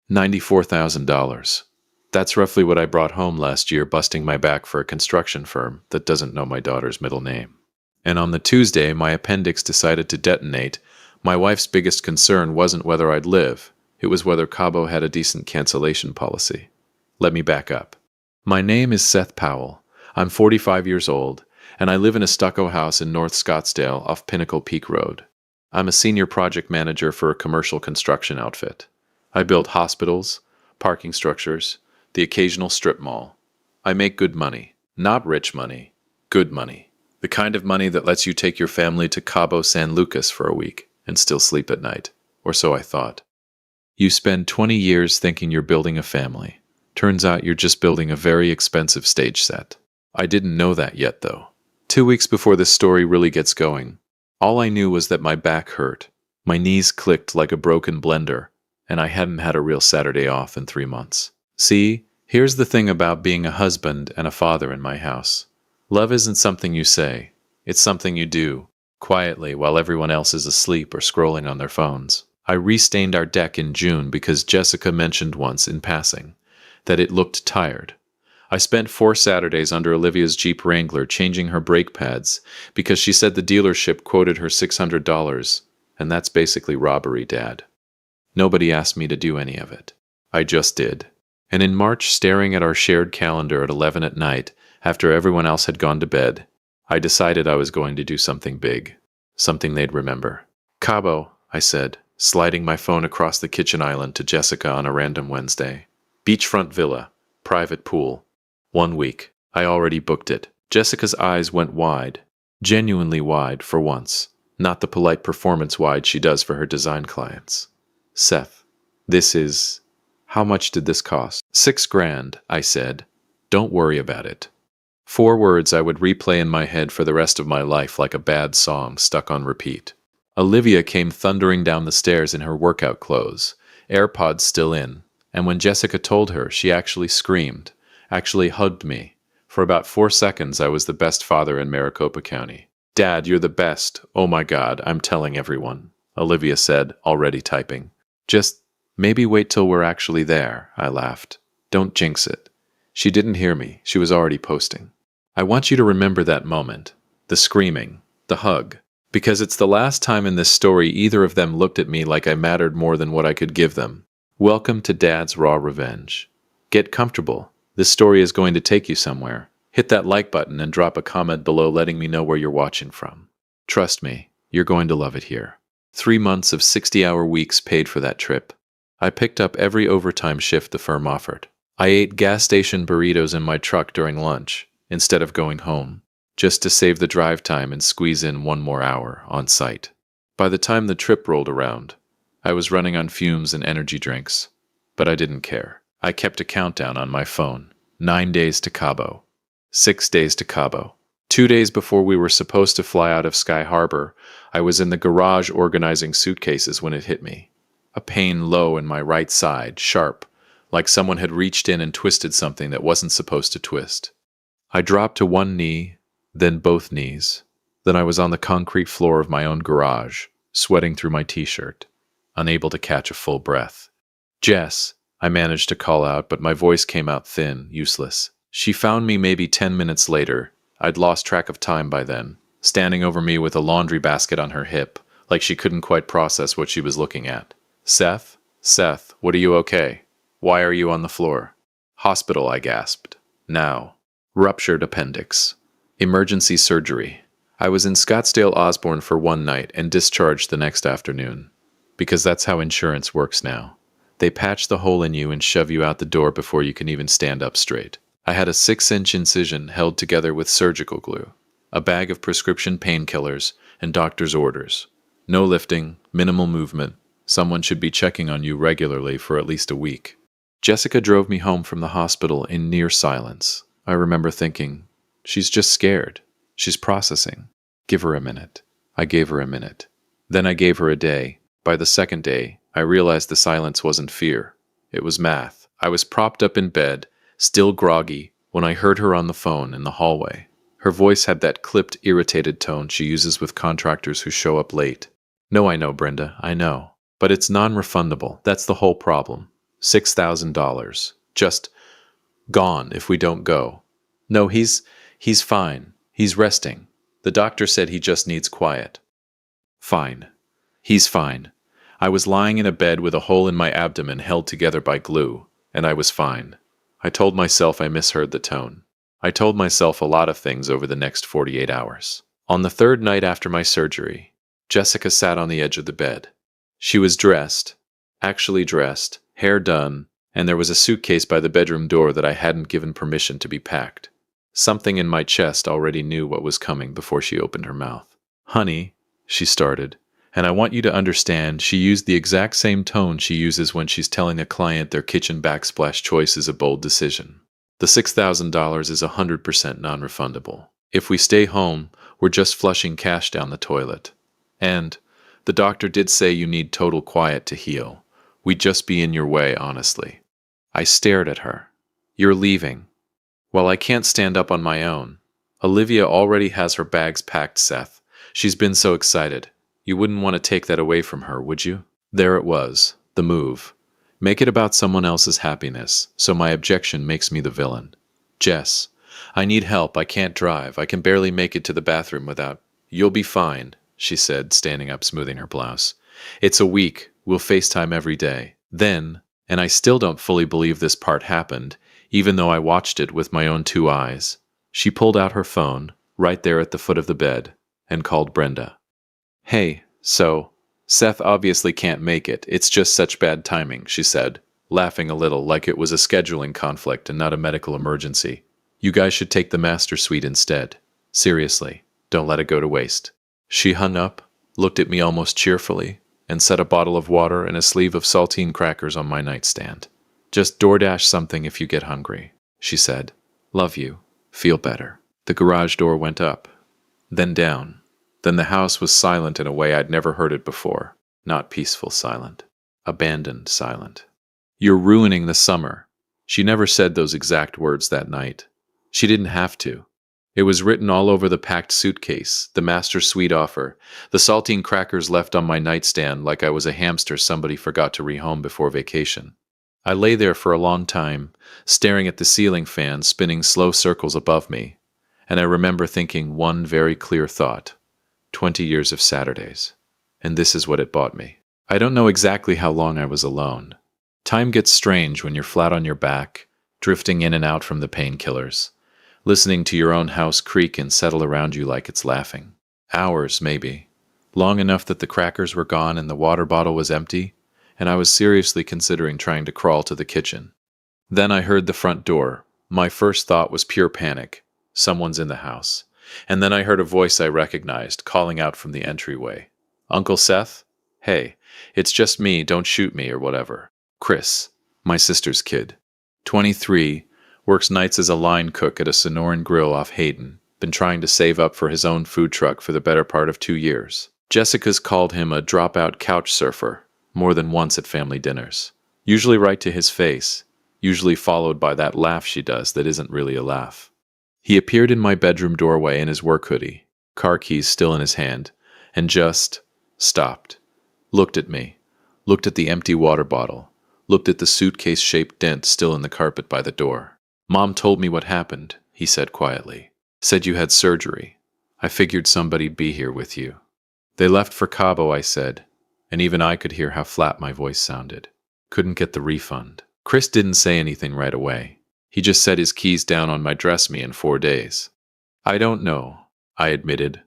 $94,000. That's roughly what I brought home last year busting my back for a construction firm that doesn't know my daughter's middle name. And on the Tuesday, my appendix decided to detonate. My wife's biggest concern wasn't whether I'd live. It was whether Cabo had a decent cancellation policy. Let me back up. My name is Seth Powell. I'm 45 years old, and I live in a stucco house in North Scottsdale off Pinnacle Peak Road. I'm a senior project manager for a commercial construction outfit. I build hospitals, parking structures, the occasional strip mall. I make good money. Not rich money. Good money. The kind of money that lets you take your family to Cabo San Lucas for a week and still sleep at night. Or so I thought. You spend 20 years thinking you're building a family. Turns out you're just building a very expensive stage set. I didn't know that yet, though. 2 weeks before this story really gets going, all I knew was that my back hurt. My knees clicked like a broken blender, and I hadn't had a real Saturday off in 3 months. See, here's the thing about being a husband and a father in my house. Love isn't something you say. It's something you do, quietly while everyone else is asleep or scrolling on their phones. I restained our deck in June because Jessica mentioned once in passing that it looked tired. I spent 4 Saturdays under Olivia's Jeep Wrangler changing her brake pads because she said the dealership quoted her $600, and that's basically robbery, Dad. Nobody asked me to do any of it. I just did. And in March, staring at our shared calendar at 11 at night, after everyone else had gone to bed, I decided I was going to do something big. Something they'd remember. Cabo, I said, sliding my phone across the kitchen island to Jessica on a random Wednesday. Beachfront villa, private pool. 1 week. I already booked it. Jessica's eyes went wide. Genuinely wide, for once. Not the polite performance wide she does for her design clients. Seth, this is... How much did this cost? $6,000, I said. Don't worry about it. 4 words I would replay in my head for the rest of my life like a bad song stuck on repeat. Olivia came thundering down the stairs in her workout clothes, AirPods still in, and when Jessica told her, she actually screamed, actually hugged me. For about 4 seconds, I was the best father in Maricopa County. Dad, you're the best. Oh my God, I'm telling everyone, Olivia said, already typing. Just maybe wait till we're actually there, I laughed. Don't jinx it. She didn't hear me. She was already posting. I want you to remember that moment. The screaming. The hug. Because it's the last time in this story either of them looked at me like I mattered more than what I could give them. Welcome to Dad's Raw Revenge. Get comfortable. This story is going to take you somewhere. Hit that like button and drop a comment below letting me know where you're watching from. Trust me, you're going to love it here. 3 months of 60-hour weeks paid for that trip. I picked up every overtime shift the firm offered. I ate gas station burritos in my truck during lunch, instead of going home, just to save the drive time and squeeze in 1 more hour on site. By the time the trip rolled around, I was running on fumes and energy drinks, but I didn't care. I kept a countdown on my phone. 9 days to Cabo. 6 days to Cabo. 2 days before we were supposed to fly out of Sky Harbor, I was in the garage organizing suitcases when it hit me. A pain low in my right side, sharp, like someone had reached in and twisted something that wasn't supposed to twist. I dropped to 1 knee, then both knees. Then I was on the concrete floor of my own garage, sweating through my t-shirt, unable to catch a full breath. Jess, I managed to call out, but my voice came out thin, useless. She found me maybe 10 minutes later. I'd lost track of time by then, standing over me with a laundry basket on her hip, like she couldn't quite process what she was looking at. Seth, what are you okay? Why are you on the floor? Hospital, I gasped. Now. Ruptured appendix. Emergency surgery. I was in Scottsdale Osborne for 1 night and discharged the next afternoon. Because that's how insurance works now. They patch the hole in you and shove you out the door before you can even stand up straight. I had a 6-inch incision held together with surgical glue, a bag of prescription painkillers, and doctor's orders. No lifting, minimal movement. Someone should be checking on you regularly for at least a week. Jessica drove me home from the hospital in near silence. I remember thinking, she's just scared. She's processing. Give her a minute. I gave her a minute. Then I gave her a day. By the 2nd day, I realized the silence wasn't fear. It was math. I was propped up in bed, still groggy, when I heard her on the phone in the hallway. Her voice had that clipped, irritated tone she uses with contractors who show up late. No, I know, Brenda, I know. But it's non-refundable. That's the whole problem. $6,000. Just gone if we don't go. No, he's fine. He's resting. The doctor said he just needs quiet. Fine. He's fine. I was lying in a bed with a hole in my abdomen held together by glue, and I was fine. I told myself I misheard the tone. I told myself a lot of things over the next 48 hours. On the third night after my surgery, Jessica sat on the edge of the bed. She was dressed, actually dressed, hair done, and there was a suitcase by the bedroom door that I hadn't given permission to be packed. Something in my chest already knew what was coming before she opened her mouth. "Honey," she started, and I want you to understand she used the exact same tone she uses when she's telling a client their kitchen backsplash choice is a bold decision. "The $6,000 is 100% non-refundable. If we stay home, we're just flushing cash down the toilet. And the doctor did say you need total quiet to heal. We'd just be in your way, honestly." I stared at her. "You're leaving." "Well, I can't stand up on my own. Olivia already has her bags packed, Seth. She's been so excited. You wouldn't want to take that away from her, would you?" There it was, the move. Make it about someone else's happiness, so my objection makes me the villain. "Jess, I need help. I can't drive. I can barely make it to the bathroom without—" "You'll be fine," she said, standing up, smoothing her blouse. "It's a week. We'll FaceTime every day." Then, and I still don't fully believe this part happened, even though I watched it with my own 2 eyes, she pulled out her phone, right there at the foot of the bed, and called Brenda. "Hey, so, Seth obviously can't make it. It's just such bad timing," she said, laughing a little like it was a scheduling conflict and not a medical emergency. "You guys should take the master suite instead. Seriously, don't let it go to waste." She hung up, looked at me almost cheerfully, and set a bottle of water and a sleeve of saltine crackers on my nightstand. "Just DoorDash something if you get hungry," she said. "Love you. Feel better." The garage door went up, then down. Then the house was silent in a way I'd never heard it before. Not peaceful silent. Abandoned silent. "You're ruining the summer." She never said those exact words that night. She didn't have to. It was written all over the packed suitcase, the master suite offer, the saltine crackers left on my nightstand like I was a hamster somebody forgot to rehome before vacation. I lay there for a long time, staring at the ceiling fan spinning slow circles above me, and I remember thinking one very clear thought: 20 years of Saturdays. And this is what it bought me. I don't know exactly how long I was alone. Time gets strange when you're flat on your back, drifting in and out from the painkillers, listening to your own house creak and settle around you like it's laughing. Hours, maybe. Long enough that the crackers were gone and the water bottle was empty, and I was seriously considering trying to crawl to the kitchen. Then I heard the front door. My first thought was pure panic. Someone's in the house. And then I heard a voice I recognized, calling out from the entryway. "Uncle Seth? Hey, it's just me, don't shoot me," or whatever. Chris, my sister's kid. 23, works nights as a line cook at a Sonoran grill off Hayden. Been trying to save up for his own food truck for the better part of 2 years. Jessica's called him a dropout couch surfer more than once at family dinners. Usually right to his face, usually followed by that laugh she does that isn't really a laugh. He appeared in my bedroom doorway in his work hoodie, car keys still in his hand, and just stopped. Looked at me, looked at the empty water bottle, looked at the suitcase-shaped dent still in the carpet by the door. "Mom told me what happened," he said quietly. "Said you had surgery. I figured somebody'd be here with you." "They left for Cabo," I said, and even I could hear how flat my voice sounded. Couldn't get the refund. Chris didn't say anything right away. He just set his keys down on my dress-me in 4 days. "I don't know," I admitted.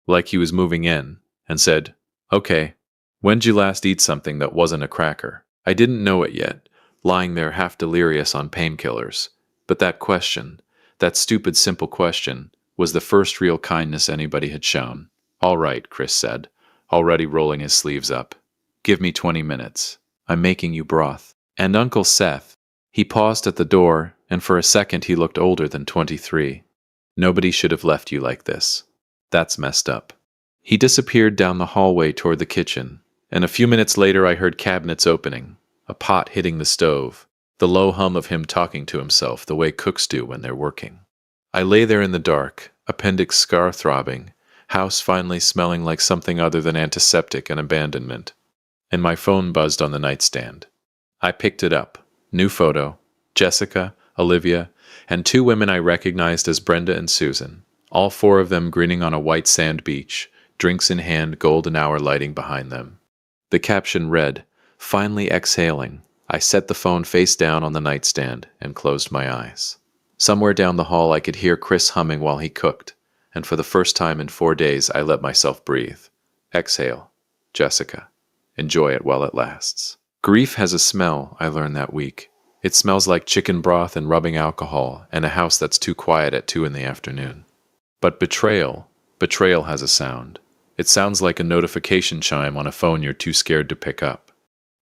Like he was moving in, and said, "Okay, when'd you last eat something that wasn't a cracker?" I didn't know it yet, lying there half delirious on painkillers. But that question, that stupid simple question, was the first real kindness anybody had shown. "All right," Chris said, already rolling his sleeves up. "Give me 20 minutes. I'm making you broth." And Uncle Seth. He paused at the door, and for a second he looked older than 23. "Nobody should have left you like this. That's messed up." He disappeared down the hallway toward the kitchen, and a few minutes later I heard cabinets opening, a pot hitting the stove, the low hum of him talking to himself the way cooks do when they're working. I lay there in the dark, appendix scar throbbing, house finally smelling like something other than antiseptic and abandonment, and my phone buzzed on the nightstand. I picked it up. New photo. Jessica, Olivia, and two women I recognized as Brenda and Susan. All four of them grinning on a white sand beach, drinks in hand, golden hour lighting behind them. The caption read, "Finally exhaling." I set the phone face down on the nightstand and closed my eyes. Somewhere down the hall I could hear Chris humming while he cooked, and for the first time in 4 days I let myself breathe. Exhale. Jessica. Enjoy it while it lasts. Grief has a smell, I learned that week. It smells like chicken broth and rubbing alcohol and a house that's too quiet at 2 in the afternoon. But betrayal has a sound. It sounds like a notification chime on a phone you're too scared to pick up.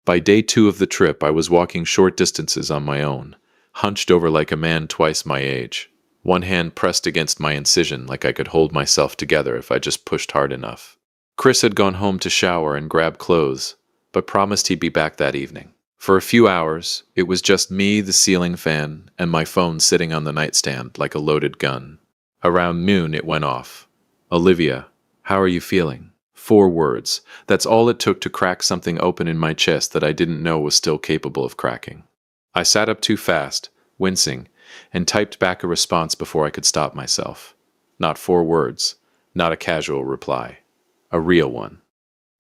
By day 2 of the trip, I was walking short distances on my own, hunched over like a man twice my age, one hand pressed against my incision like I could hold myself together if I just pushed hard enough. Chris had gone home to shower and grab clothes, but promised he'd be back that evening. For a few hours, it was just me, the ceiling fan, and my phone sitting on the nightstand like a loaded gun. Around noon, it went off. "Olivia, how are you feeling?" 4 words. That's all it took to crack something open in my chest that I didn't know was still capable of cracking. I sat up too fast, wincing, and typed back a response before I could stop myself. Not 4 words, not a casual reply. A real one.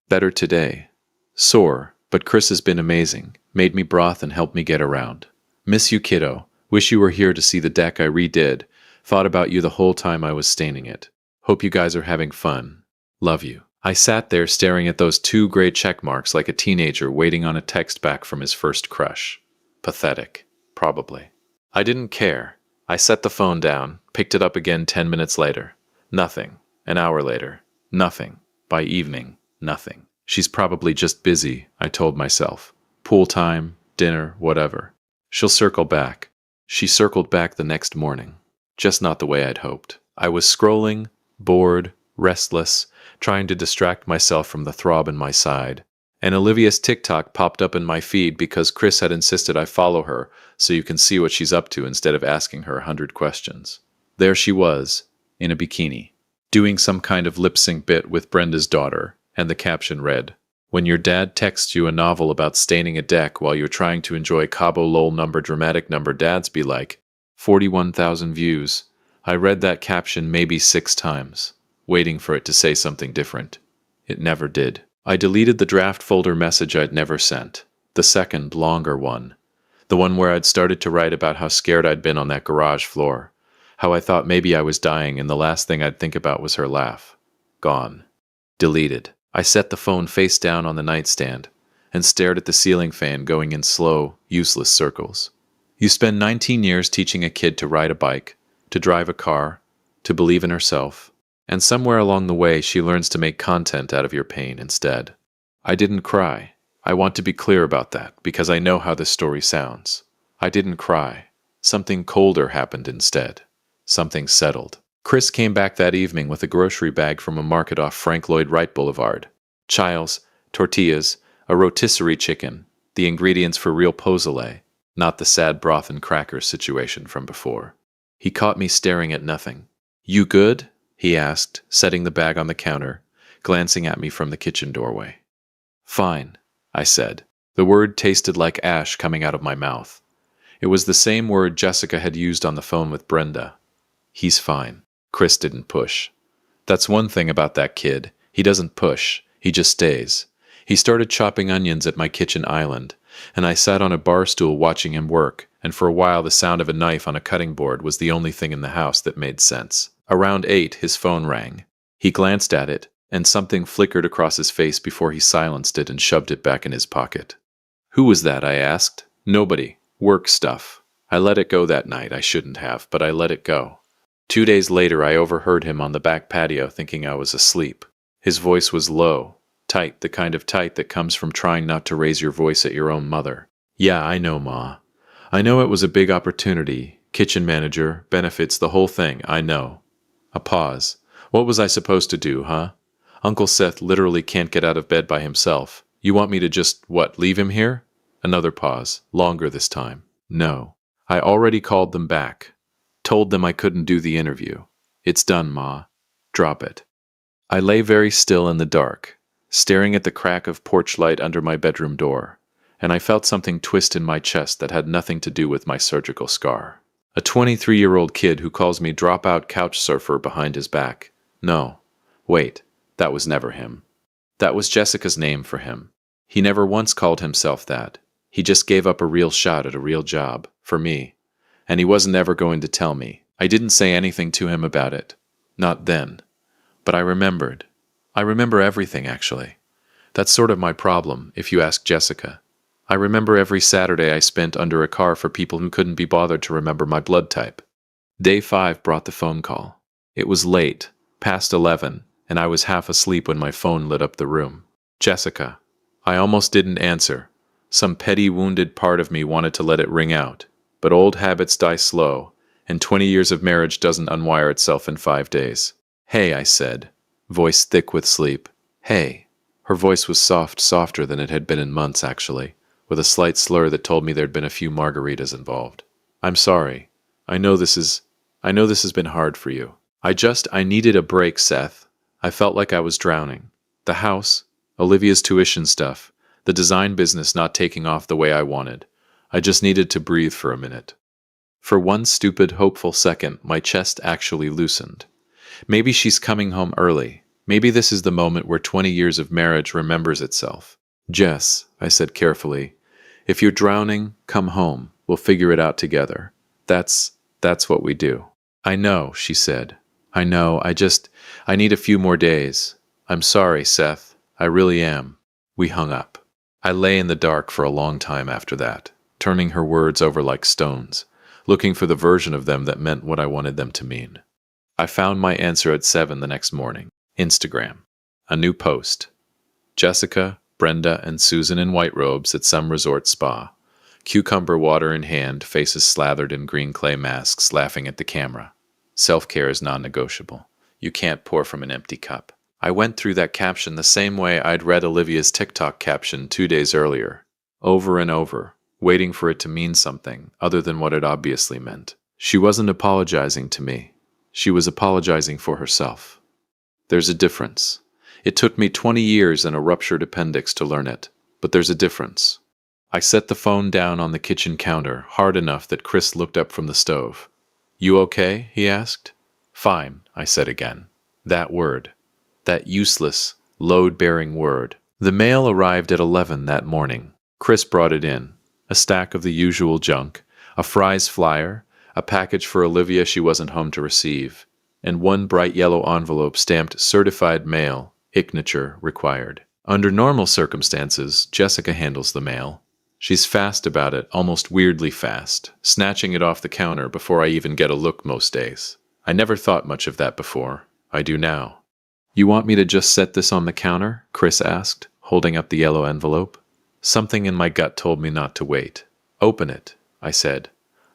Better today. Sore, but Chris has been amazing. Made me broth and helped me get around. Miss you, kiddo. Wish you were here to see the deck I redid. Thought about you the whole time I was staining it. Hope you guys are having fun. Love you. I sat there staring at those 2 gray check marks like a teenager waiting on a text back from his first crush. Pathetic. Probably. I didn't care. I set the phone down, picked it up again 10 minutes later. Nothing. An hour later. Nothing. By evening. Nothing. She's probably just busy, I told myself. Pool time, dinner, whatever. She'll circle back. She circled back the next morning. Just not the way I'd hoped. I was scrolling, bored, restless, trying to distract myself from the throb in my side. And Olivia's TikTok popped up in my feed because Chris had insisted I follow her so you can see what she's up to instead of asking her 100 questions. There she was, in a bikini, doing some kind of lip-sync bit with Brenda's daughter, and the caption read, "When your dad texts you a novel about staining a deck while you're trying to enjoy Cabo lol number dramatic number dads be like, 41,000 views." I read that caption maybe 6 times, waiting for it to say something different. It never did. I deleted the draft folder message I'd never sent, the second, longer one, the one where I'd started to write about how scared I'd been on that garage floor, how I thought maybe I was dying and the last thing I'd think about was her laugh. Gone. Deleted. I set the phone face down on the nightstand and stared at the ceiling fan going in slow, useless circles. You spend 19 years teaching a kid to ride a bike, to drive a car, to believe in herself, and somewhere along the way she learns to make content out of your pain instead. I didn't cry. I want to be clear about that because I know how this story sounds. I didn't cry. Something colder happened instead. Something settled. Chris came back that evening with a grocery bag from a market off Frank Lloyd Wright Boulevard. Chiles, tortillas, a rotisserie chicken, the ingredients for real pozole, not the sad broth and crackers situation from before. He caught me staring at nothing. "You good?" he asked, setting the bag on the counter, glancing at me from the kitchen doorway. "Fine," I said. The word tasted like ash coming out of my mouth. It was the same word Jessica had used on the phone with Brenda. He's fine. Chris didn't push. That's one thing about that kid. He doesn't push. He just stays. He started chopping onions at my kitchen island, and I sat on a bar stool watching him work, and for a while the sound of a knife on a cutting board was the only thing in the house that made sense. Around 8, his phone rang. He glanced at it, and something flickered across his face before he silenced it and shoved it back in his pocket. "Who was that?" I asked. "Nobody. Work stuff." I let it go that night. I shouldn't have, but I let it go. 2 days later, I overheard him on the back patio thinking I was asleep. His voice was low, tight, the kind of tight that comes from trying not to raise your voice at your own mother. "Yeah, I know, Ma. I know it was a big opportunity. Kitchen manager, benefits, the whole thing, I know." A pause. What was I supposed to do, huh? Uncle Seth literally can't get out of bed by himself. You want me to just, leave him here? Another pause, longer this time. No. I already called them back. Told them I couldn't do the interview. "It's done, Ma. Drop it." I lay very still in the dark, staring at the crack of porch light under my bedroom door, and I felt something twist in my chest that had nothing to do with my surgical scar. A 23-year-old kid who calls me dropout couch surfer behind his back. No, wait, that was never him. That was Jessica's name for him. He never once called himself that. He just gave up a real shot at a real job, for me. And he wasn't ever going to tell me. I didn't say anything to him about it. Not then. But I remembered. I remember everything, actually. That's sort of my problem, if you ask Jessica. I remember every Saturday I spent under a car for people who couldn't be bothered to remember my blood type. Day 5 brought the phone call. It was late, past 11, and I was half asleep when my phone lit up the room. Jessica. I almost didn't answer. Some petty wounded part of me wanted to let it ring out. But old habits die slow, and 20 years of marriage doesn't unwire itself in 5 days. Hey, I said, voice thick with sleep. Hey. Her voice was soft, softer than it had been in months, actually, with a slight slur that told me there'd been a few margaritas involved. I'm sorry. I know this has been hard for you. I needed a break, Seth. I felt like I was drowning. The house, Olivia's tuition stuff, the design business not taking off the way I wanted. I just needed to breathe for a minute. For one stupid, hopeful second, my chest actually loosened. Maybe she's coming home early. Maybe this is the moment where 20 years of marriage remembers itself. Jess, I said carefully, if you're drowning, come home. We'll figure it out together. That's what we do. I know, she said. I know, I need a few more days. I'm sorry, Seth. I really am. We hung up. I lay in the dark for a long time after that, turning her words over like stones, looking for the version of them that meant what I wanted them to mean. I found my answer at 7 the next morning. Instagram. A new post. Jessica, Brenda, and Susan in white robes at some resort spa. Cucumber water in hand, faces slathered in green clay masks, laughing at the camera. Self-care is non-negotiable. You can't pour from an empty cup. I went through that caption the same way I'd read Olivia's TikTok caption 2 days earlier. Over and over, waiting for it to mean something other than what it obviously meant. She wasn't apologizing to me. She was apologizing for herself. There's a difference. It took me 20 years and a ruptured appendix to learn it, but there's a difference. I set the phone down on the kitchen counter, hard enough that Chris looked up from the stove. You okay? He asked. Fine, I said again. That word. That useless, load-bearing word. The mail arrived at 11 that morning. Chris brought it in. A stack of the usual junk, a Fry's flyer, a package for Olivia she wasn't home to receive, and one bright yellow envelope stamped certified mail, signature required. Under normal circumstances, Jessica handles the mail. She's fast about it, almost weirdly fast, snatching it off the counter before I even get a look most days. I never thought much of that before. I do now. You want me to just set this on the counter? Chris asked, holding up the yellow envelope. Something in my gut told me not to wait. Open it, I said.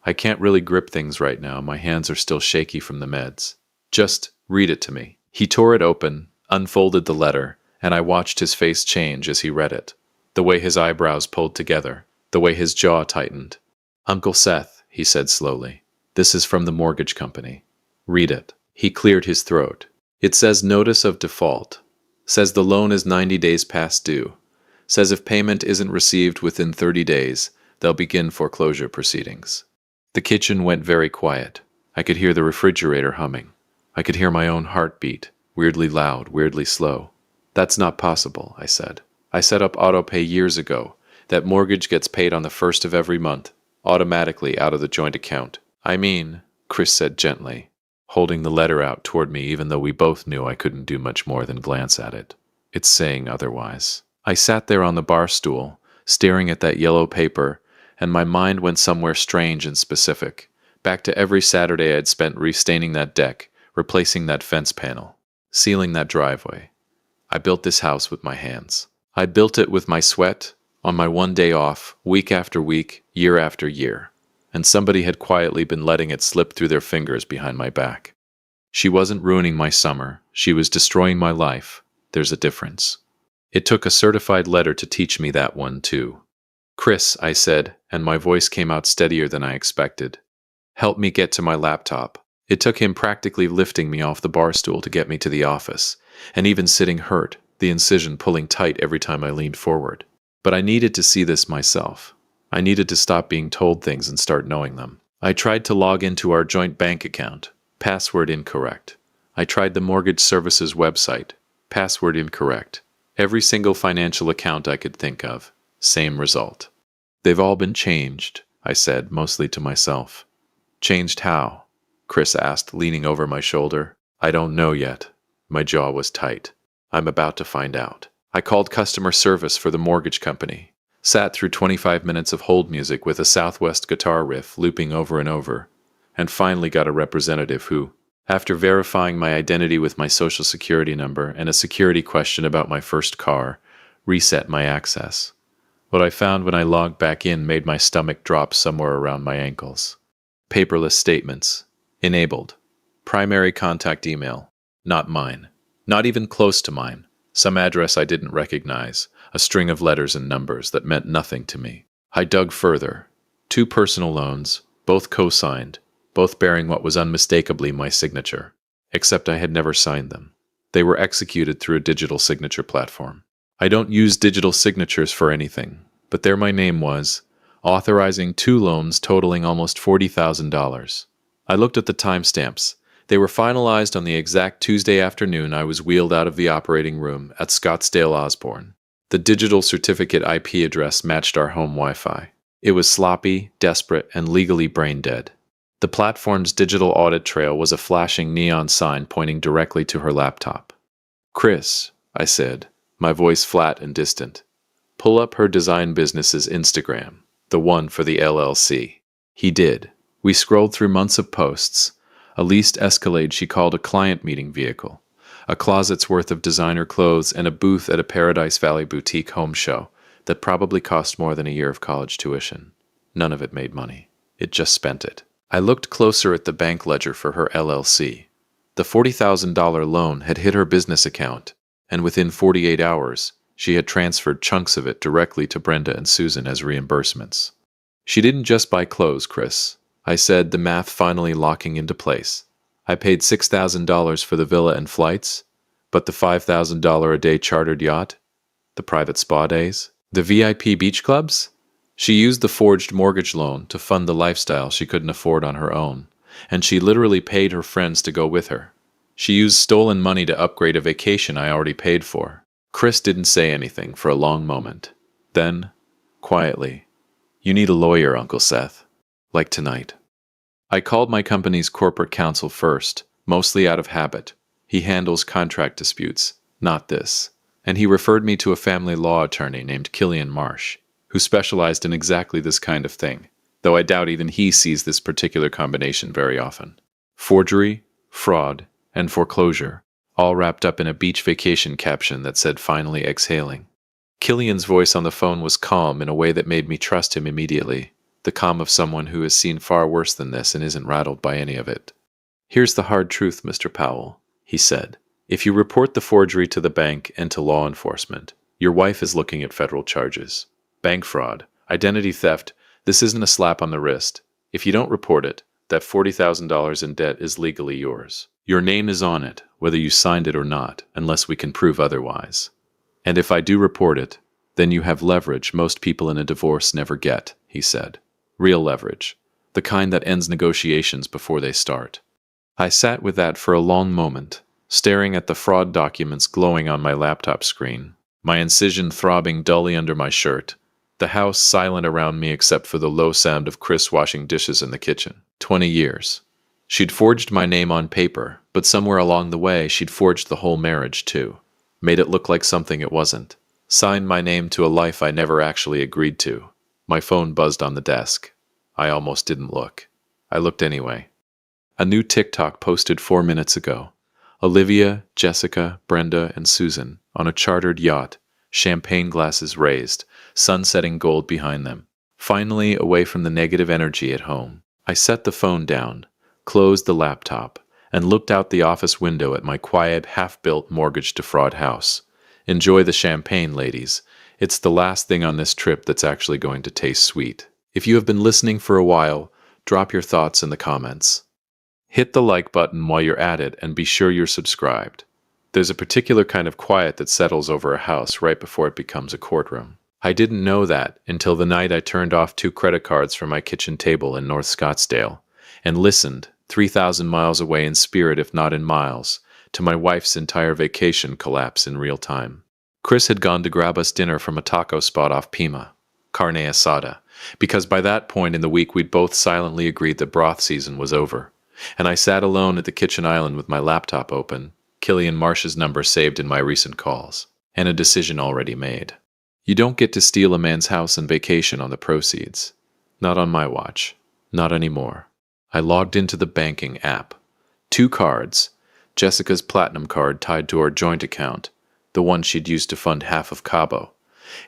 I can't really grip things right now. My hands are still shaky from the meds. Just read it to me. He tore it open, unfolded the letter, and I watched his face change as he read it. The way his eyebrows pulled together, the way his jaw tightened. Uncle Seth, he said slowly, this is from the mortgage company. Read it. He cleared his throat. It says notice of default. Says the loan is 90 days past due. Says if payment isn't received within 30 days, they'll begin foreclosure proceedings. The kitchen went very quiet. I could hear the refrigerator humming. I could hear my own heartbeat, weirdly loud, weirdly slow. That's not possible, I said. I set up autopay years ago. That mortgage gets paid on the 1st of every month, automatically out of the joint account. I mean, Chris said gently, holding the letter out toward me even though we both knew I couldn't do much more than glance at it. It's saying otherwise. I sat there on the bar stool, staring at that yellow paper, and my mind went somewhere strange and specific, back to every Saturday I'd spent restaining that deck, replacing that fence panel, sealing that driveway. I built this house with my hands. I built it with my sweat, on my one day off, week after week, year after year, and somebody had quietly been letting it slip through their fingers behind my back. She wasn't ruining my summer. She was destroying my life. There's a difference. It took a certified letter to teach me that one, too. Chris, I said, and my voice came out steadier than I expected. Help me get to my laptop. It took him practically lifting me off the bar stool to get me to the office, and even sitting hurt, the incision pulling tight every time I leaned forward. But I needed to see this myself. I needed to stop being told things and start knowing them. I tried to log into our joint bank account. Password incorrect. I tried the mortgage services website. Password incorrect. Every single financial account I could think of. Same result. They've all been changed, I said, mostly to myself. Changed how? Chris asked, leaning over my shoulder. I don't know yet. My jaw was tight. I'm about to find out. I called customer service for the mortgage company. Sat through 25 minutes of hold music with a Southwest guitar riff looping over and over, and finally got a representative who, after verifying my identity with my social security number and a security question about my first car, reset my access. What I found when I logged back in made my stomach drop somewhere around my ankles. Paperless statements. Enabled. Primary contact email. Not mine. Not even close to mine. Some address I didn't recognize. A string of letters and numbers that meant nothing to me. I dug further. 2 personal loans, both co-signed, both bearing what was unmistakably my signature. Except I had never signed them. They were executed through a digital signature platform. I don't use digital signatures for anything, but there my name was, authorizing 2 loans totaling almost $40,000. I looked at the timestamps. They were finalized on the exact Tuesday afternoon I was wheeled out of the operating room at Scottsdale Osborne. The digital certificate IP address matched our home Wi-Fi. It was sloppy, desperate, and legally brain-dead. The platform's digital audit trail was a flashing neon sign pointing directly to her laptop. Chris, I said, my voice flat and distant. Pull up her design business's Instagram, the one for the LLC. He did. We scrolled through months of posts, a leased Escalade she called a client meeting vehicle, a closet's worth of designer clothes, and a booth at a Paradise Valley boutique home show that probably cost more than a year of college tuition. None of it made money. It just spent it. I looked closer at the bank ledger for her LLC. The $40,000 loan had hit her business account, and within 48 hours, she had transferred chunks of it directly to Brenda and Susan as reimbursements. She didn't just buy clothes, Chris. I said, the math finally locking into place. I paid $6,000 for the villa and flights, but the $5,000 a day chartered yacht, the private spa days, the VIP beach clubs? She used the forged mortgage loan to fund the lifestyle she couldn't afford on her own, and she literally paid her friends to go with her. She used stolen money to upgrade a vacation I already paid for. Chris didn't say anything for a long moment. Then, quietly, "You need a lawyer, Uncle Seth. Like tonight." I called my company's corporate counsel first, mostly out of habit. He handles contract disputes, not this. And he referred me to a family law attorney named Killian Marsh, who specialized in exactly this kind of thing, though I doubt even he sees this particular combination very often. Forgery, fraud, and foreclosure, all wrapped up in a beach vacation caption that said "finally exhaling." Killian's voice on the phone was calm in a way that made me trust him immediately, the calm of someone who has seen far worse than this and isn't rattled by any of it. "Here's the hard truth, Mr. Powell," he said. "If you report the forgery to the bank and to law enforcement, your wife is looking at federal charges. Bank fraud, identity theft, this isn't a slap on the wrist. If you don't report it, that $40,000 in debt is legally yours. Your name is on it, whether you signed it or not, unless we can prove otherwise. And if I do report it, then you have leverage most people in a divorce never get," he said. "Real leverage. The kind that ends negotiations before they start." I sat with that for a long moment, staring at the fraud documents glowing on my laptop screen, my incision throbbing dully under my shirt, the house silent around me except for the low sound of Chris washing dishes in the kitchen. 20 years. She'd forged my name on paper, but somewhere along the way she'd forged the whole marriage too. Made it look like something it wasn't. Signed my name to a life I never actually agreed to. My phone buzzed on the desk. I almost didn't look. I looked anyway. A new TikTok posted 4 minutes ago. Olivia, Jessica, Brenda, and Susan on a chartered yacht, champagne glasses raised, sunsetting gold behind them. Finally, away from the negative energy at home. I set the phone down, closed the laptop, and looked out the office window at my quiet, half-built mortgage-to-fraud house. Enjoy the champagne, ladies. It's the last thing on this trip that's actually going to taste sweet. If you have been listening for a while, drop your thoughts in the comments. Hit the like button while you're at it and be sure you're subscribed. There's a particular kind of quiet that settles over a house right before it becomes a courtroom. I didn't know that until the night I turned off 2 credit cards from my kitchen table in North Scottsdale and listened, 3,000 miles away in spirit if not in miles, to my wife's entire vacation collapse in real time. Chris had gone to grab us dinner from a taco spot off Pima, carne asada, because by that point in the week we'd both silently agreed that broth season was over. And I sat alone at the kitchen island with my laptop open, Killian Marsh's number saved in my recent calls, and a decision already made. You don't get to steal a man's house and vacation on the proceeds. Not on my watch. Not anymore. I logged into the banking app. 2 cards. Jessica's platinum card tied to our joint account, the one she'd used to fund half of Cabo,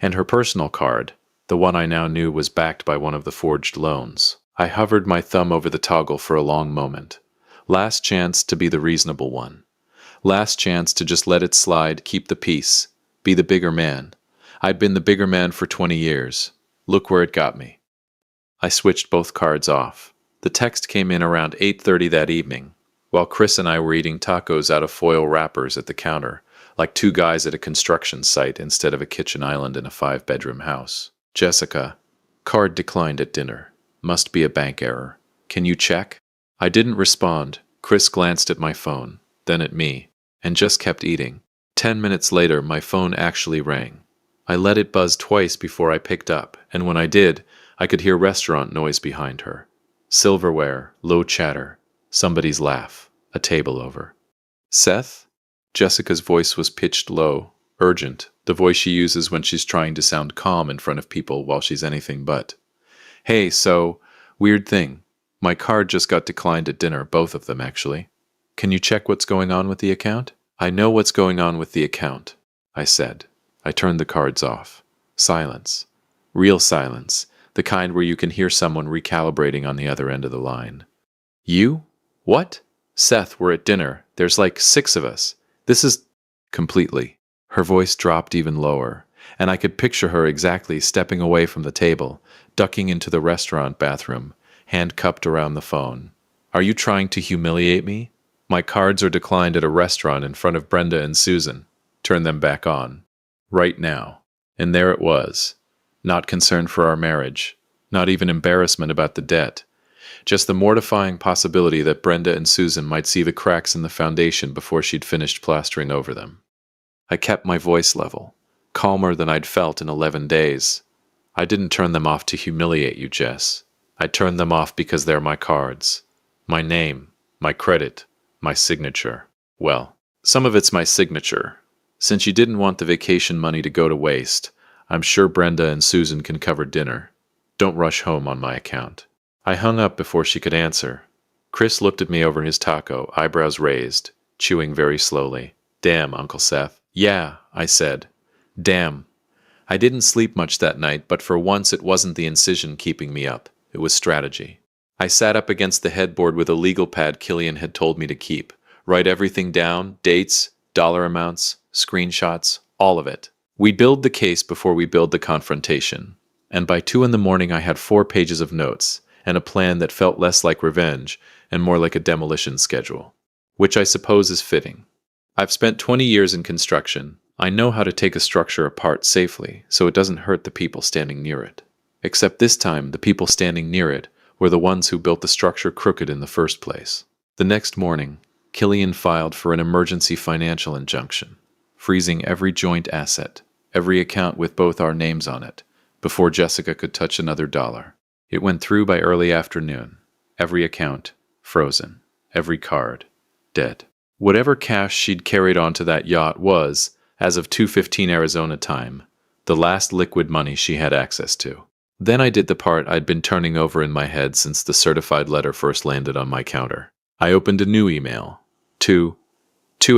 and her personal card, the one I now knew was backed by one of the forged loans. I hovered my thumb over the toggle for a long moment. Last chance to be the reasonable one. Last chance to just let it slide, keep the peace, be the bigger man. I'd been the bigger man for 20 years. Look where it got me. I switched both cards off. The text came in around 8:30 that evening, while Chris and I were eating tacos out of foil wrappers at the counter, like 2 guys at a construction site instead of a kitchen island in a 5-bedroom house. Jessica, card declined at dinner. Must be a bank error. Can you check? I didn't respond. Chris glanced at my phone, then at me, and just kept eating. 10 minutes later, my phone actually rang. I let it buzz twice before I picked up, and when I did, I could hear restaurant noise behind her. Silverware, low chatter, somebody's laugh, a table over. Seth? Jessica's voice was pitched low, urgent, the voice she uses when she's trying to sound calm in front of people while she's anything but. Hey, so, weird thing. My card just got declined at dinner, both of them actually. Can you check what's going on with the account? I know what's going on with the account, I said. I turned the cards off. Silence. Real silence. The kind where you can hear someone recalibrating on the other end of the line. You? What? Seth, we're at dinner. There's like 6 of us. This is... Completely. Her voice dropped even lower, and I could picture her exactly stepping away from the table, ducking into the restaurant bathroom, hand cupped around the phone. Are you trying to humiliate me? My cards are declined at a restaurant in front of Brenda and Susan. Turn them back on. Right now. And there it was. Not concern for our marriage. Not even embarrassment about the debt. Just the mortifying possibility that Brenda and Susan might see the cracks in the foundation before she'd finished plastering over them. I kept my voice level, calmer than I'd felt in 11 days. I didn't turn them off to humiliate you, Jess. I turned them off because they're my cards. My name, my credit, my signature. Well, some of it's my signature. Since you didn't want the vacation money to go to waste, I'm sure Brenda and Susan can cover dinner. Don't rush home on my account. I hung up before she could answer. Chris looked at me over his taco, eyebrows raised, chewing very slowly. Damn, Uncle Seth. Yeah, I said. Damn. I didn't sleep much that night, but for once it wasn't the incision keeping me up. It was strategy. I sat up against the headboard with a legal pad Killian had told me to keep. Write everything down, dates, dollar amounts, screenshots, all of it. We build the case before we build the confrontation. And by 2 a.m, I had 4 pages of notes and a plan that felt less like revenge and more like a demolition schedule. Which I suppose is fitting. I've spent 20 years in construction. I know how to take a structure apart safely so it doesn't hurt the people standing near it. Except this time, the people standing near it were the ones who built the structure crooked in the first place. The next morning, Killian filed for an emergency financial injunction, freezing every joint asset, every account with both our names on it, before Jessica could touch another dollar. It went through by early afternoon. Every account, frozen. Every card, dead. Whatever cash she'd carried onto that yacht was, as of 2:15 Arizona time, the last liquid money she had access to. Then I did the part I'd been turning over in my head since the certified letter first landed on my counter. I opened a new email. Two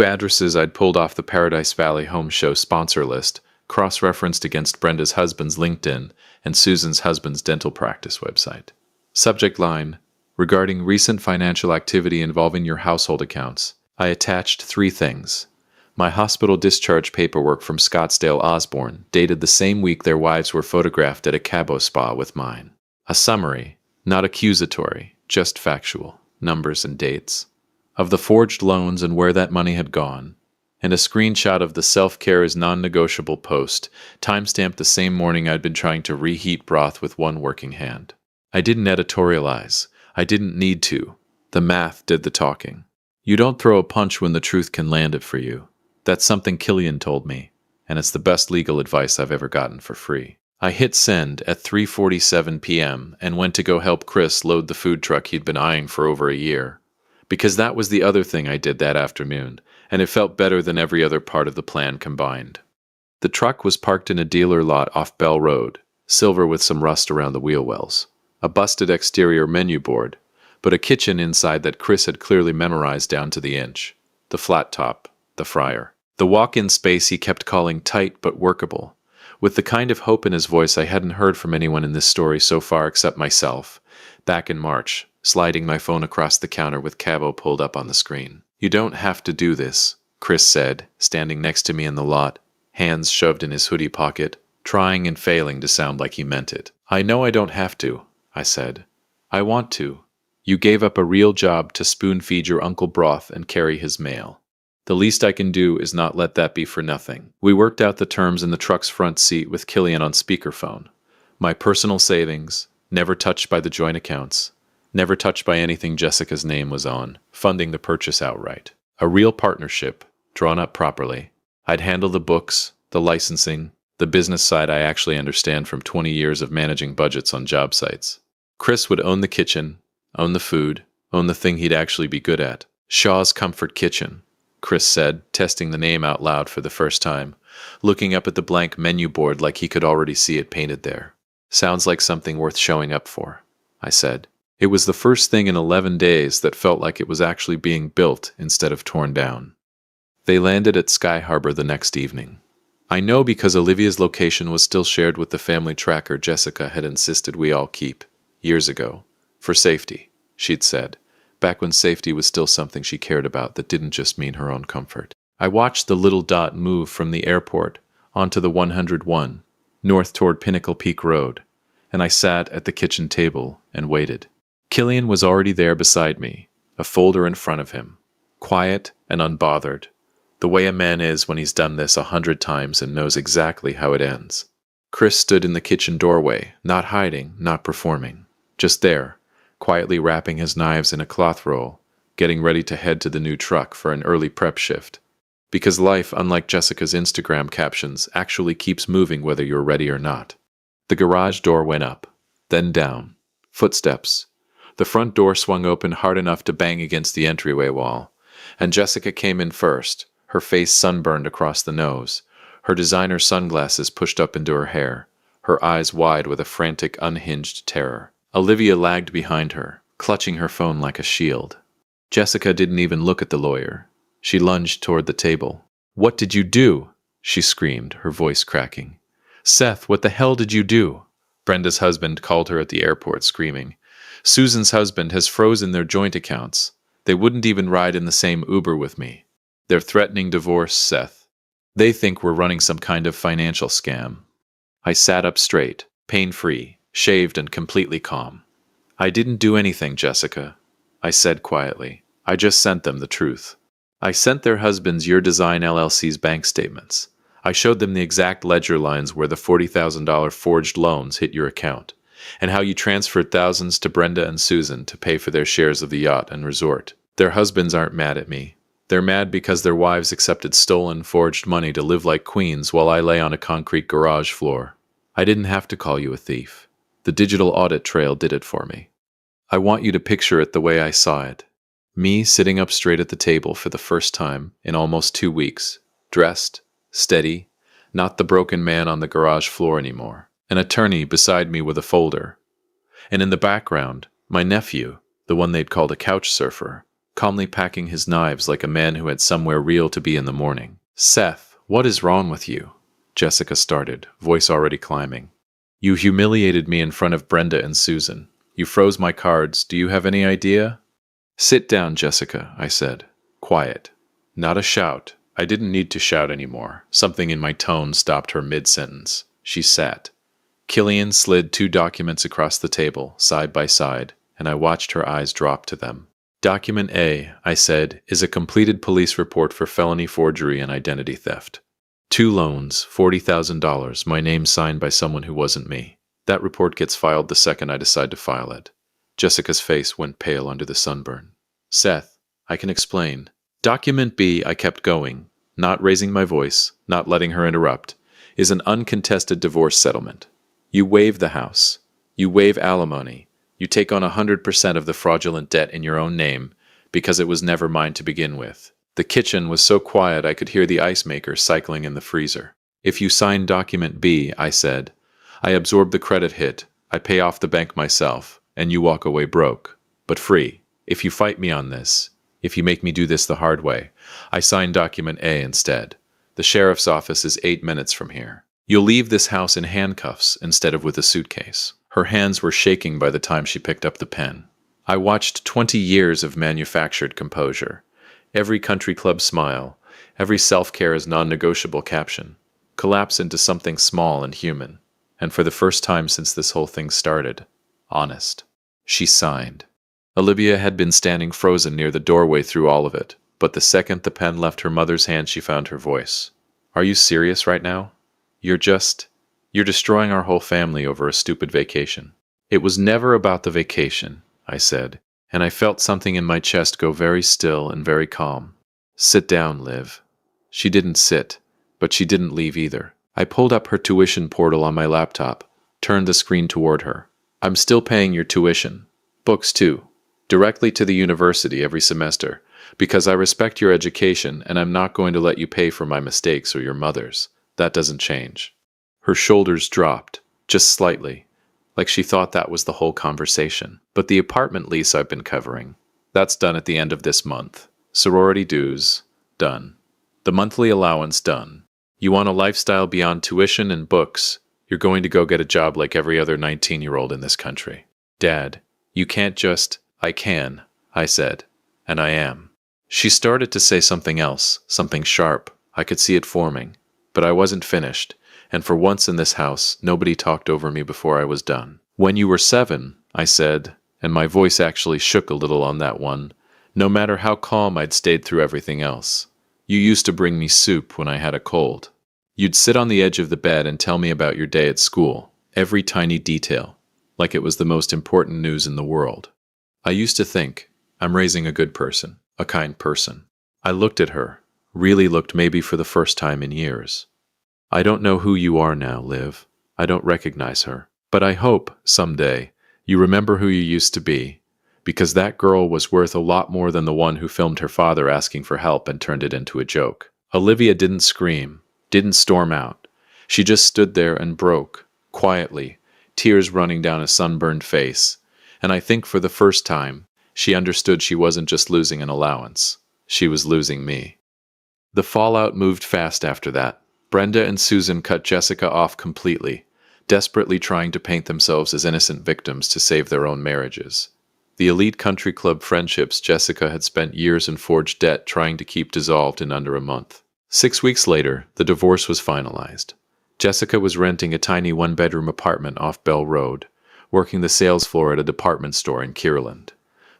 addresses I'd pulled off the Paradise Valley Home Show sponsor list, cross-referenced against Brenda's husband's LinkedIn and Susan's husband's dental practice website. Subject line, regarding recent financial activity involving your household accounts, I attached 3 things. My hospital discharge paperwork from Scottsdale Osborne, dated the same week their wives were photographed at a Cabo spa with mine. A summary, not accusatory, just factual, numbers and dates, of the forged loans and where that money had gone. and a screenshot of the self-care is non-negotiable post, timestamped the same morning I'd been trying to reheat broth with one working hand. I didn't editorialize. I didn't need to. The math did the talking. You don't throw a punch when the truth can land it for you. That's something Killian told me, and it's the best legal advice I've ever gotten for free. I hit send at 3:47 p.m. and went to go help Chris load the food truck he'd been eyeing for over a year. Because that was the other thing I did that afternoon, and it felt better than every other part of the plan combined. The truck was parked in a dealer lot off Bell Road, silver with some rust around the wheel wells, a busted exterior menu board, but a kitchen inside that Chris had clearly memorized down to the inch. The flat top, the fryer. The walk-in space he kept calling tight but workable, with the kind of hope in his voice I hadn't heard from anyone in this story so far except myself, back in March, sliding my phone across the counter with Cabo pulled up on the screen. "You don't have to do this," Chris said, standing next to me in the lot, hands shoved in his hoodie pocket, trying and failing to sound like he meant it. "I know I don't have to," I said. "I want to. You gave up a real job to spoon-feed your uncle broth and carry his mail. The least I can do is not let that be for nothing." We worked out the terms in the truck's front seat with Killian on speakerphone. My personal savings, never touched by the joint accounts, never touched by anything Jessica's name was on, funding the purchase outright. A real partnership, drawn up properly. I'd handle the books, the licensing, the business side I actually understand from 20 years of managing budgets on job sites. Chris would own the kitchen, own the food, own the thing he'd actually be good at. Shaw's Comfort Kitchen, Chris said, testing the name out loud for the first time, looking up at the blank menu board like he could already see it painted there. "Sounds like something worth showing up for," I said. It was the first thing in 11 days that felt like it was actually being built instead of torn down. They landed at Sky Harbor the next evening. I know because Olivia's location was still shared with the family tracker Jessica had insisted we all keep, years ago. For safety, she'd said, back when safety was still something she cared about that didn't just mean her own comfort. I watched the little dot move from the airport onto the 101, north toward Pinnacle Peak Road, and I sat at the kitchen table and waited. Killian was already there beside me, a folder in front of him, quiet and unbothered, the way a man is when he's done this 100 times and knows exactly how it ends. Chris stood in the kitchen doorway, not hiding, not performing, just there, quietly wrapping his knives in a cloth roll, getting ready to head to the new truck for an early prep shift. Because life, unlike Jessica's Instagram captions, actually keeps moving whether you're ready or not. The garage door went up, then down. Footsteps. The front door swung open hard enough to bang against the entryway wall, and Jessica came in first, her face sunburned across the nose, her designer sunglasses pushed up into her hair, her eyes wide with a frantic, unhinged terror. Olivia lagged behind her, clutching her phone like a shield. Jessica didn't even look at the lawyer. She lunged toward the table. "What did you do?" she screamed, her voice cracking. "Seth, what the hell did you do?" Brenda's husband called her at the airport, screaming. "Susan's husband has frozen their joint accounts. They wouldn't even ride in the same Uber with me. They're threatening divorce, Seth. They think we're running some kind of financial scam." I sat up straight, pain-free, shaved and completely calm. "I didn't do anything, Jessica," I said quietly. "I just sent them the truth. I sent their husbands Your Design LLC's bank statements. I showed them the exact ledger lines where the $40,000 forged loans hit your account, and how you transferred thousands to Brenda and Susan to pay for their shares of the yacht and resort. Their husbands aren't mad at me. They're mad because their wives accepted stolen, forged money to live like queens while I lay on a concrete garage floor. I didn't have to call you a thief. The digital audit trail did it for me. I want you to picture it the way I saw it. Me sitting up straight at the table for the first time in almost 2 weeks, dressed, steady, not the broken man on the garage floor anymore. An attorney beside me with a folder. And in the background, my nephew, the one they'd called a couch surfer, calmly packing his knives like a man who had somewhere real to be in the morning. "Seth, what is wrong with you?" Jessica started, voice already climbing. "You humiliated me in front of Brenda and Susan. You froze my cards. Do you have any idea?" "Sit down, Jessica," I said. Quiet. Not a shout. I didn't need to shout anymore. Something in my tone stopped her mid-sentence. She sat. Killian slid 2 documents across the table, side by side, and I watched her eyes drop to them. Document A, I said, is a completed police report for felony forgery and identity theft. 2 loans, $40,000, my name signed by someone who wasn't me. That report gets filed the second I decide to file it. Jessica's face went pale under the sunburn. Seth, I can explain. Document B, I kept going, not raising my voice, not letting her interrupt, is an uncontested divorce settlement. You waive the house. You waive alimony. You take on 100% of the fraudulent debt in your own name because it was never mine to begin with. The kitchen was so quiet I could hear the ice maker cycling in the freezer. If you sign document B, I said, I absorb the credit hit, I pay off the bank myself, and you walk away broke, but free. If you fight me on this, if you make me do this the hard way, I sign document A instead. The sheriff's office is 8 minutes from here. You'll leave this house in handcuffs instead of with a suitcase. Her hands were shaking by the time she picked up the pen. I watched 20 years of manufactured composure. Every country club smile, every self-care is non-negotiable caption, collapse into something small and human. And for the first time since this whole thing started, honest. She signed. Olivia had been standing frozen near the doorway through all of it, but the second the pen left her mother's hand she found her voice. Are you serious right now? You're destroying our whole family over a stupid vacation. It was never about the vacation, I said, and I felt something in my chest go very still and very calm. Sit down, Liv. She didn't sit, but she didn't leave either. I pulled up her tuition portal on my laptop, turned the screen toward her. I'm still paying your tuition. Books too. Directly to the university every semester, because I respect your education and I'm not going to let you pay for my mistakes or your mother's. That doesn't change. Her shoulders dropped, just slightly, like she thought that was the whole conversation. But the apartment lease I've been covering, that's done at the end of this month. Sorority dues, done. The monthly allowance, done. You want a lifestyle beyond tuition and books, you're going to go get a job like every other 19-year-old in this country. Dad, you can't just... I can, I said, and I am. She started to say something else, something sharp. I could see it forming, but I wasn't finished. And for once in this house, nobody talked over me before I was done. When you were 7, I said, and my voice actually shook a little on that one, no matter how calm I'd stayed through everything else. You used to bring me soup when I had a cold. You'd sit on the edge of the bed and tell me about your day at school, every tiny detail, like it was the most important news in the world. I used to think, I'm raising a good person, a kind person. I looked at her, really looked maybe for the first time in years. I don't know who you are now, Liv. I don't recognize her. But I hope, someday, you remember who you used to be, because that girl was worth a lot more than the one who filmed her father asking for help and turned it into a joke. Olivia didn't scream, didn't storm out. She just stood there and broke, quietly, tears running down a sunburned face. And I think for the first time, she understood she wasn't just losing an allowance. She was losing me. The fallout moved fast after that. Brenda and Susan cut Jessica off completely, desperately trying to paint themselves as innocent victims to save their own marriages. The elite country club friendships Jessica had spent years in forged debt trying to keep dissolved in under a month. 6 weeks later, the divorce was finalized. Jessica was renting a tiny one-bedroom apartment off Bell Road, working the sales floor at a department store in Kierland,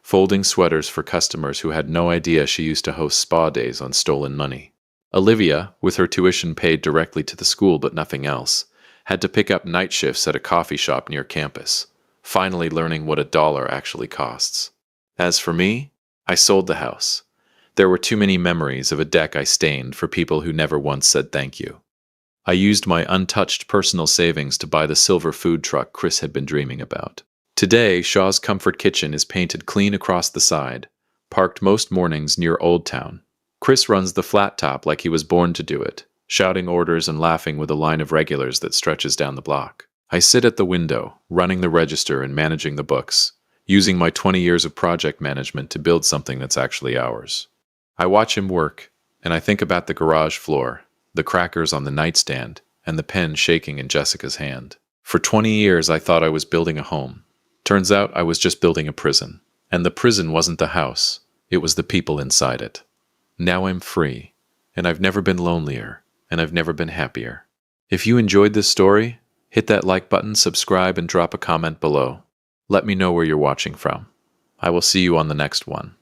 folding sweaters for customers who had no idea she used to host spa days on stolen money. Olivia, with her tuition paid directly to the school but nothing else, had to pick up night shifts at a coffee shop near campus, finally learning what $1 actually costs. As for me, I sold the house. There were too many memories of a deck I stained for people who never once said thank you. I used my untouched personal savings to buy the silver food truck Chris had been dreaming about. Today, Shaw's Comfort Kitchen is painted clean across the side, parked most mornings near Old Town. Chris runs the flat top like he was born to do it, shouting orders and laughing with a line of regulars that stretches down the block. I sit at the window, running the register and managing the books, using my 20 years of project management to build something that's actually ours. I watch him work, and I think about the garage floor, the crackers on the nightstand, and the pen shaking in Jessica's hand. For 20 years I thought I was building a home. Turns out I was just building a prison. And the prison wasn't the house, it was the people inside it. Now I'm free, and I've never been lonelier, and I've never been happier. If you enjoyed this story, hit that like button, subscribe, and drop a comment below. Let me know where you're watching from. I will see you on the next one.